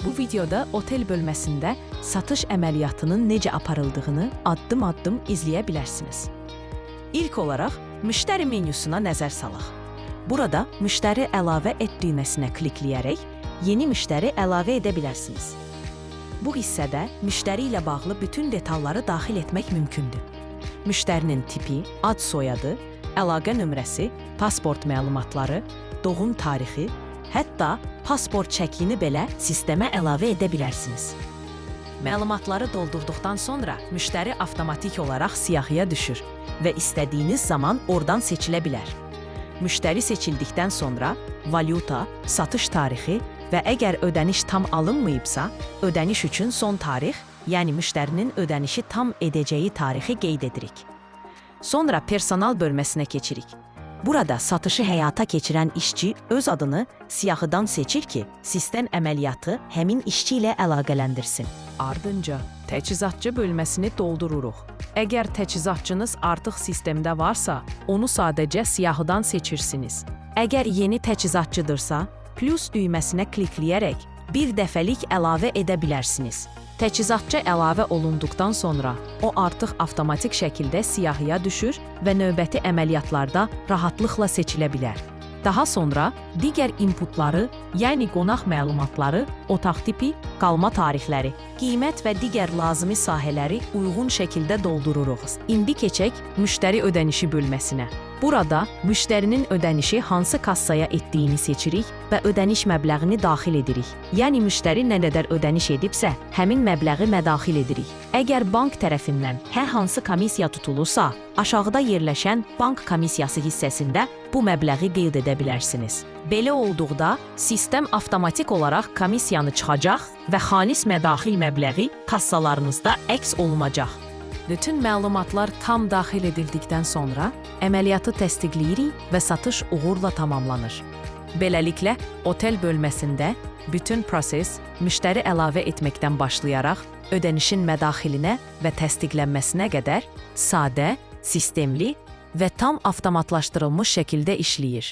Bu videoda otel bölməsində satış əməliyyatının necə aparıldığını addım-addım izləyə bilərsiniz. İlk olaraq, müştəri menyusuna nəzər salaq. Burada müştəri əlavə et düyməsinə klikləyərək yeni müştəri əlavə edə bilərsiniz. Bu hissədə müştəri ilə bağlı bütün detalları daxil etmək mümkündür. Müştərinin tipi, ad soyadı, əlaqə nömrəsi, pasport məlumatları, doğum tarixi, hətta pasport çəkini belə sistemə əlavə edə bilərsiniz. Məlumatları doldurduqdan sonra müştəri avtomatik olaraq siyahıya düşür və istədiyiniz zaman oradan seçilə bilər. Müştəri seçildikdən sonra valyuta, satış tarixi və əgər ödəniş tam alınmayıbsa, ödəniş üçün son tarix, yəni müştərinin ödənişi tam edəcəyi tarixi qeyd edirik. Sonra personal bölməsinə keçirik. Burada satışı həyata keçirən işçi öz adını siyahıdan seçir ki, sistem əməliyyatı həmin işçi ilə əlaqələndirsin. Ardınca təchizatçı bölməsini doldururuq. Əgər təchizatçınız artıq sistemdə varsa, onu sadəcə siyahıdan seçirsiniz. Əgər yeni təchizatçıdırsa, plus düyməsinə klikləyərək bir dəfəlik əlavə edə bilərsiniz. Təchizatçı əlavə olunduqdan sonra o artıq avtomatik şəkildə siyahıya düşür və növbəti əməliyyatlarda rahatlıqla seçilə bilər. Daha sonra digər inputları, yəni qonaq məlumatları, otaq tipi, qalma tarixləri, qiymət və digər lazımi sahələri uyğun şəkildə doldururuq. İndi keçək müştəri ödənişi bölməsinə. Burada müştərinin ödənişi hansı kassaya etdiyini seçirik və ödəniş məbləğini daxil edirik. Yəni müştəri nə qədər ödəniş edibsə, həmin məbləği mədaxil edirik. Əgər bank tərəfindən hər hansı komissiya tutulursa, aşağıda yerləşən bank komissiyası hissəsində bu məbləği qeyd edə bilərsiniz. Belə olduqda, sistem avtomatik olaraq komissiyanı çıxacaq və xalis mədaxil məbləği kassalarınızda əks olunacaq. Bütün məlumatlar tam daxil edildikdən sonra əməliyyatı təsdiqləyirik və satış uğurla tamamlanır. Beləliklə, otel bölməsində bütün proses müştəri əlavə etməkdən başlayaraq ödənişin mədaxilinə və təsdiqlənməsinə qədər sadə, sistemli və tam avtomatlaşdırılmış şəkildə işləyir.